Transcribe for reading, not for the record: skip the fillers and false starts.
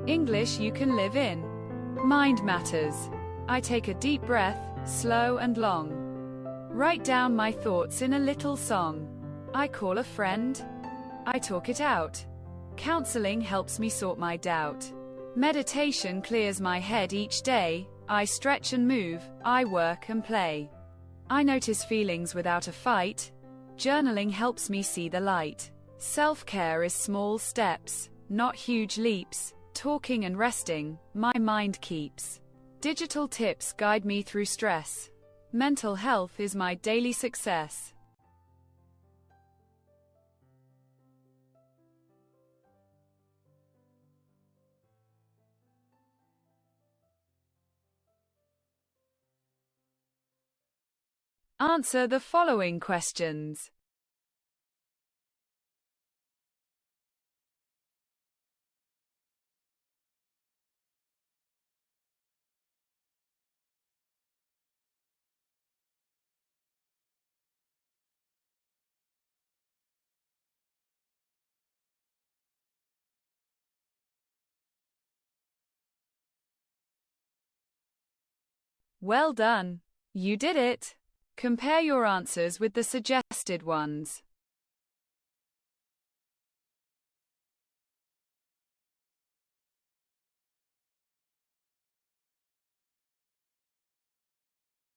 English you can live in. Mind matters. I take a deep breath, slow and long. Write down my thoughts in a little song. I call a friend. I talk it out. Counseling helps me sort my doubt. Meditation clears my head each day. I stretch and move, I work and play. I notice feelings without a fight. Journaling helps me see the light. Self-care is small steps, not huge leaps. Talking and resting, my mind keeps. Digital tips guide me through stress. Mental health is my daily success. Answer the following questions. Well done! You did it! Compare your answers with the suggested ones.